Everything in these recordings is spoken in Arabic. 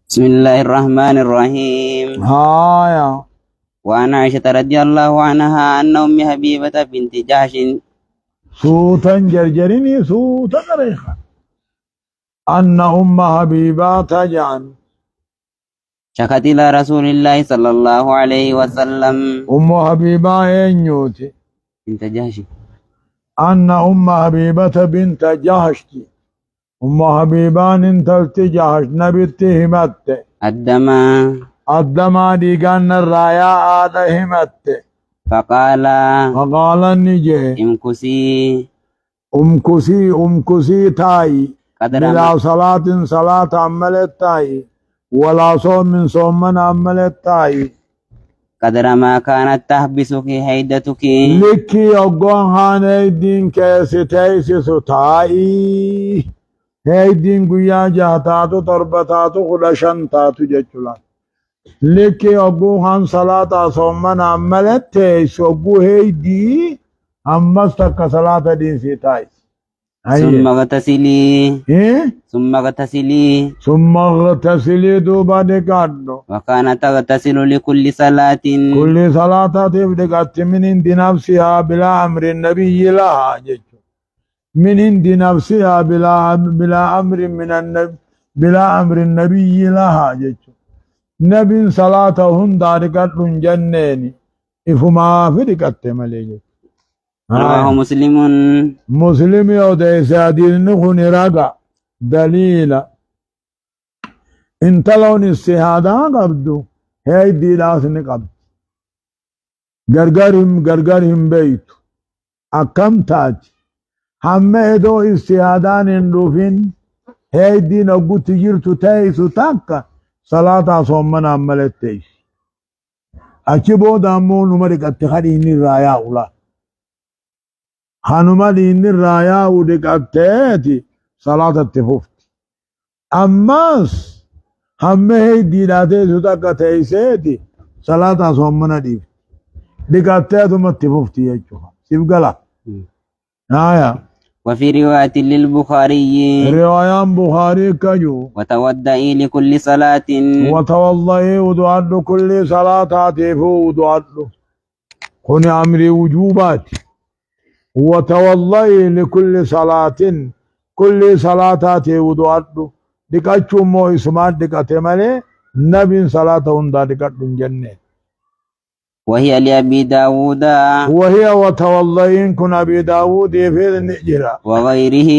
بسم الله الرحمن الرحيم. هايا وعن عائشة رضي الله عنها أن أم حبيبة بنت جحش صوتا جرجرني صوتا ريخا أن أم حبيبة تجعل شكت إلى رسول الله صلى الله عليه وسلم أم حبيبة ينيوتي بنت جحش أن أم حبيبة بنت جحش أم حبيبة انتلت جحش نبت همت الدما دي كان الرايا آد همت فقال النجي امكسي تاي بلا صلاة عملت تاي ولا صوم من صوم عملت تاي قدر ما كانت تحبسك حيدتك لكي يقوان هاني دين كيسي تيسي ستاي هاي دين قيا جاتاتو تربتاتو خلشان تاتو جچلان لكي يقوان صلاة صوم عملت تيسي وقو هاي دي أمستك صلاة دين سي تاي ثم اغتسلي ثم اغتسلي دوبا دكادو وكانت تغتسل لكل صلاة كل صلاة تبدأت من عند نفسها بلا أمر النبي لها جيتو من عند نفسها بلا أمر من النبي بلا أمر النبي لها جيتو نبي صلاتهم داركت جنيني إفما فرقت مليجي رواه مسلم يودي سادين نخون رقا دليلا انت لون السهادة قبدو هاي دي لاسن قبد غرغرهم بيت أكم تاج هم ادو السهادان اندوفين هاي دي نقو تجيرتو تايسو تاكا صلاة صومنا عملت تايس أچبو دامو نمرق اتخاري هني رايا أولا هنما دين الرايا ودقتاتي صلاة التفوفت أماس هم هي ديناتي سوتاكا سيتي صلاة صومنا دي دقتاتو ما التفوفتي يجوها سيبقلا آية وفي رواية للبخاري رواية بخاري كجو وتودئي لكل صلاة وتوضئي ودعاد كل صلاة تفو ودعاد كوني أمري وجوبات وتوضئي لكل صلاة كل صلاة وضوء دكاتشو مو اسمات دكاتي مالي نبي صلاة هندا دكاتو جنة وهي لأبي داود وهي وتوضئين كن أبي داود يفيد النجرة وغيره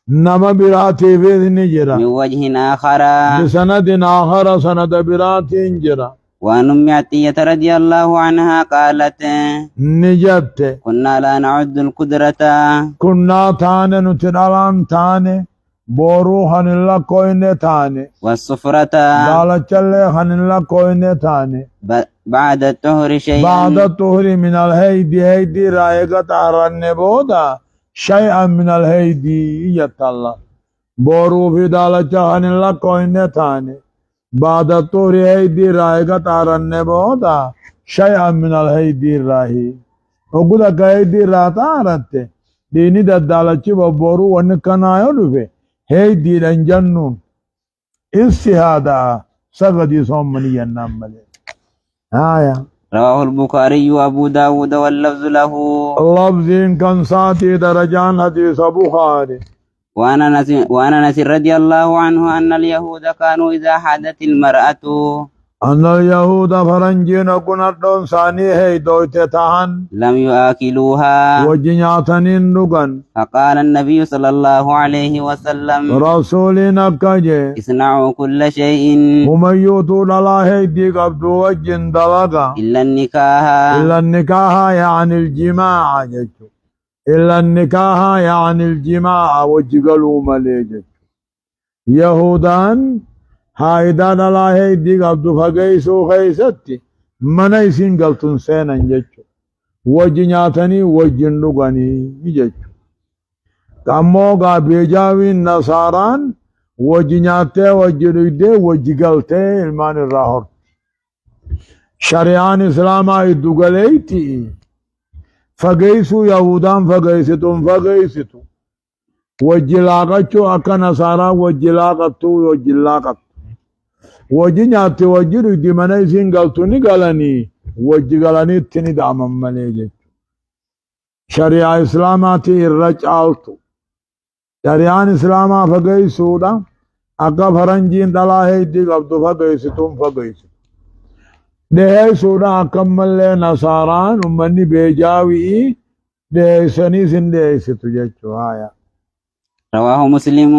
نما براتي يفيد النجرة من وجه آخر بسند آخر سند براتي انجرة وعن أم عطية رضي الله عنها قالت نجت كنا لا نعد القدرة كنا تاني نتنالان تاني بورو خن الله كوينة تاني والصفرة دالچلي خن الله كوينة تاني بعد الطهر شيئا بعد الطهر من الهيدي رايقة تارن بودا شيئا من الهيدي يتالله بورو في دالچا خن الله كوينة تاني بعد الطهر هيدي رايقة تارن بودا شيئا من الهيدي راهي وقد هيدي راتارت ديني دالچي بورو ونكنا يلوفي هيدي لنجنون استهادا سغدي صومني النمل آية رواه البخاري وأبو داود واللفظ له اللفظ كان ساتي درجان حديث بخاري وعن أنس رضي الله عنه أن اليهود كانوا إذا حادت المرأة أن اليهود فرنجين كنتون ثاني هي دوتتان لم يآكلوها وجنياتنين نغن فقال النبي صلى الله عليه وسلم رسولنا كجي اصنعوا كل شيء هم يوتون الله هيدي قبضوا وجن دلقا إلا النكاح يعني الجماع جيتو إلا النكاح يعني الجماع وجقلوا مليجت يهودان هايدان الله هيدي قبضوا فقيسو خيستي منيسين قلتن سينا جيتو وجنياتني وجن نغني جيتو كموغا بيجاوي النصاران وجنياته وجنيده وجقلته المان الراهر شريان اسلاما يدوغليتي فقيسو يهودان فقيستو وجلاقتو أكا نصارى وجلاقتو وجلاقت وجنات وجرو دي منايسين قلتوني قالني وجي قالني تني دعم مليجي شريعة إسلاماتي الرجالتو شريعة إسلاما فقاي سودا أقا فرنجين دلاهي دي قبضو فقايستون فقايستون ده سودا أكمل لي نصاران ومني بيجاوي ده سنيسين ده ستججو آية رواه مسلم.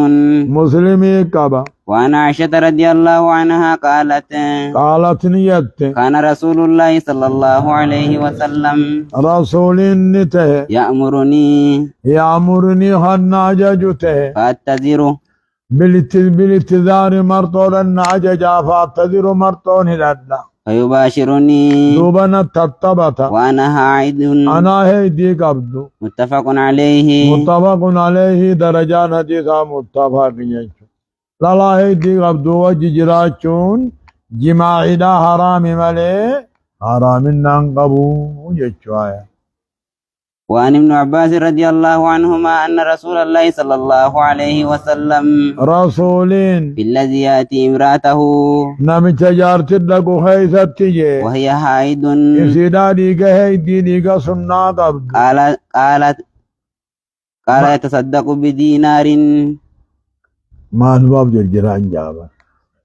مسلمي كبا. وعن عائشة رضي الله عنها قالت نيت كان رسول الله صلى الله عليه وسلم رسول نته يأمرني هناججته فأتذر بالاتذار مرطون النعجج فأتذر مرطون هددا فيباشرني دوبنا تتبت وأنا هاعد أنا هيدي قبض متفق عليه درجان حديثا متفق يجو لا هيدي قبض وججراتون جماعي دا حرام ملي حرام ننقبو يجو آية وعن ابن عباس رضي الله عنهما أن رسول الله صلى الله عليه وسلم رسولين بالذي يأتي امرأته نمي تجارت لكو خيثتي وهي حائض إسيدا ديك هيدي ديك سنة قبض قال يتصدق بدينار ما الباب جرجران جابا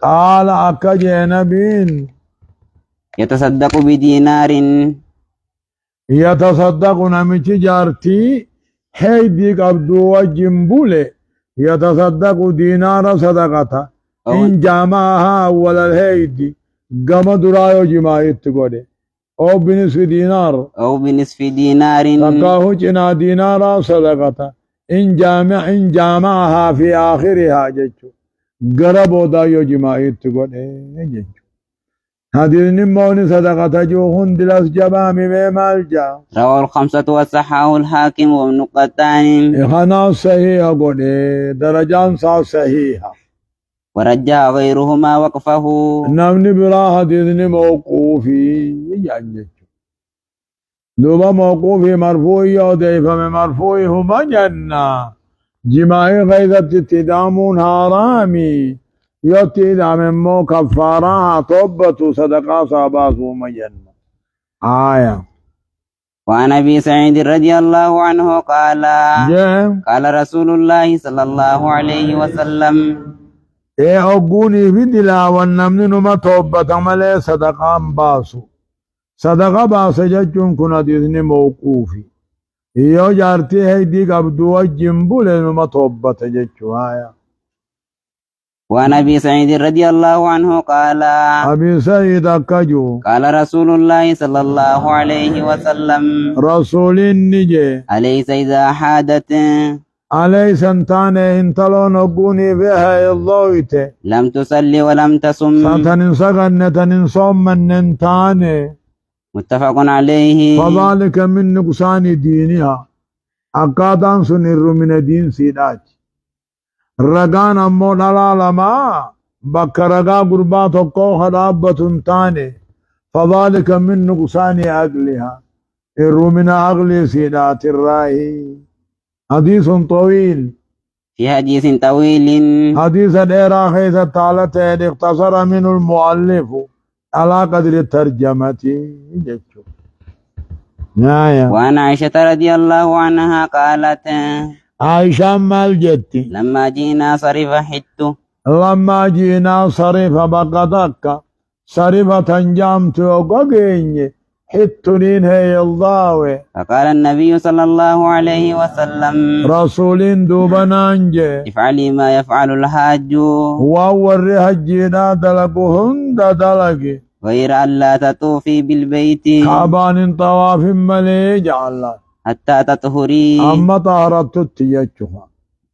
قال أكا جينبين يتصدق بدينار يتصدق نمي تجارتي هيدي قبضو وجنبولي يتصدق دينار صدقتا إن جامعها ولا الهيدي قام درايو جماعيت قولي أو بنصف دينار تقاهو جنا دينارا صدقتا إن جامعها في آخرها جيشو قربو دايو جماعيت قولي جيشو هذه النمون صدقة جوهن دلس جبامي بمالجا رواه الخمسة وصححه الحاكم وابن قتان إخنا صحيح قولي درجان صحيحة ورجع غيرهما وقفه نمني برا حديثني موقوفي يعني دوبا موقوفي مرفوعي أو ديفة مرفوعي هما جنة جماعي غيظة اتدامون حرامي يتدام مو كفارها توبة صدقاء صحابات هما جنة آية وعن أبي سعيد رضي الله عنه قال رسول الله صلى الله عليه وسلم أقوني في دلاوان نمني نما توبة ملي صدقان باسو صدقة باسو جاچون كنا ديزني موقوفي يو جارتي هيدي قبدو وجنبو لنما توبة جاچو آيا وعن أبي سعيد رضي الله عنه أبي سعيد أكجو قال رسول الله صلى الله عليه وسلم رسول النجي أليس إذا حادت علي سنتان انتلون أقوني بها الضويت لم تصلي ولم تصم ستنسغن صوم من انتان متفق عليه فذلك من نقصان دينها أقادان سنر من دين سيدات رغان أمو نلالما بك رغا قربات وقو خرابة تاني فذلك من نقصان أقلها من أقل سيدات الراهي حديث طويل في حديث طويل حديث ديرا خيث تعالى اختصر من المؤلف على قدر الترجمة وعن عائشة رضي الله عنها قالت عائشة مال جتي لما جينا صرف بقدك صرفة جامت وقاقيني حتنين هي الضاوي فقال النبي صلى الله عليه وسلم رسول دوبنانجي افعلي ما يفعل الحاج وهو الرهجينا دلقهن دلقي غير أن لا تطوفي بالبيت كعبان طواف مليج الله حتى تطهري أما طهرت تيجها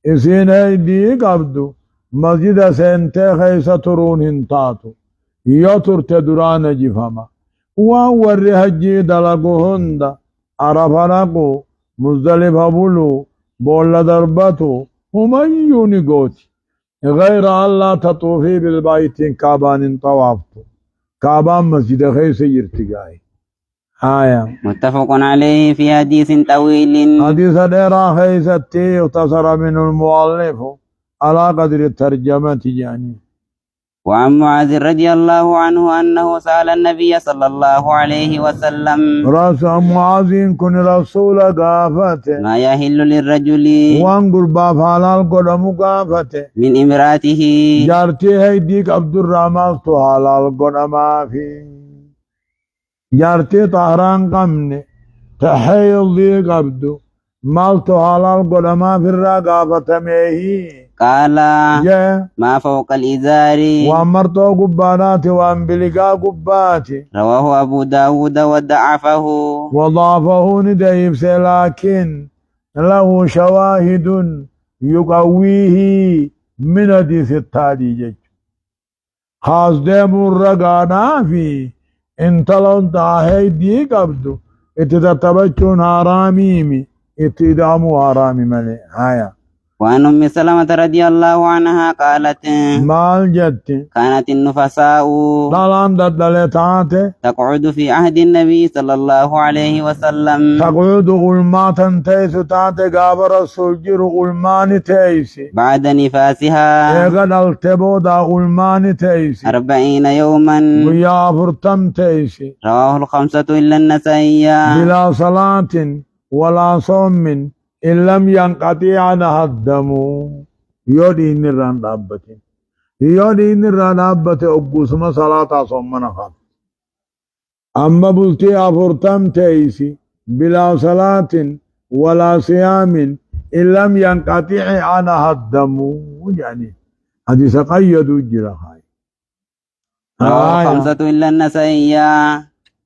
إسين هيدي قبضو مسجد سنتي خيسة ترون هنتاتو يطر تدران جفما وهو الرهجي دلقهن عرفناكو مزدلفة بلو بول دربتو هم يونيقوتي غير الله تطوفي بالبيت كعبان طوافته كعبان مسجد خيس يرتقاي آية متفق عليه في حديث طويل حديث ديرا خيستي اختصر من المؤلف على قدر الترجمة يعني وعن معاذ رضي الله عنه أنه سأل النبي صلى الله عليه وسلم رأس معاذ كن رسول قافته ما يحل للرجل وانقر باب حلال قدم قافته من امرأته جارتي هيديك عبد الرحمن تو حلال قدم في جارتي طهران قمني تحيل ديك عبدو مالتو حلال قدم في الرقافة ميهي قال جاء ما فوق الإزار وامرتو قبانات وانبلقا قباتي رواه أبو داود وضعفه وضافه نديف لكن له شواهد يقويه من حديث التالي خاص ديم الرقانا في انتلون تاهي دي قبضو اتتبچون حراميمي اتدامو حرامي ملي هايا وعن أم سلمة رضي الله عنها قالت مال جت كانت النفساء دالان دلتات تقعد في عهد النبي صلى الله عليه وسلم تقعد غلمات تيس تات قابر السجر غلمان تيس بعد نفاسها ايقد التبو دا غلمان تيس 40 يوما ويا فرتم تيس رواه الخمسة إلا النسائي بلا صلاة ولا صوم إن لم ينقطع عنها الدم يودي نران دابتين يودي نران دابتين أبوسما صلاة صومنا خط أما بلتي أفرتم تيسي بلا صلاة ولا صيام إن لم ينقطع عنها الدم يعني حديث قيد الجرحاي رواه الخمسة إلا النسائي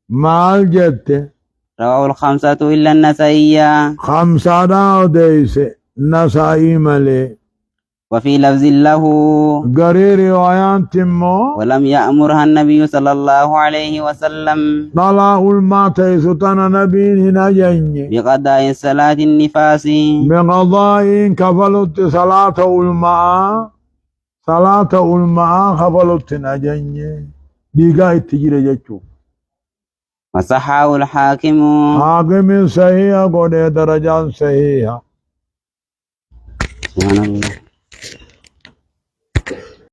مع الجد رواه الخمسة إلا النسائي خمسة داوديس نسائي ملي وفي لفظ له قرير روايان تمو ولم يأمرها النبي صلى الله عليه وسلم طلع الماتي ستنا نبين هنا جني بقضاء الصلاة النفاس بقضاء كفلت صلاة الماء كفلت نجني ديقا اتجري جتشو وصححه الحاكم حاكم صحيح قد درجان صحيح سبحان الله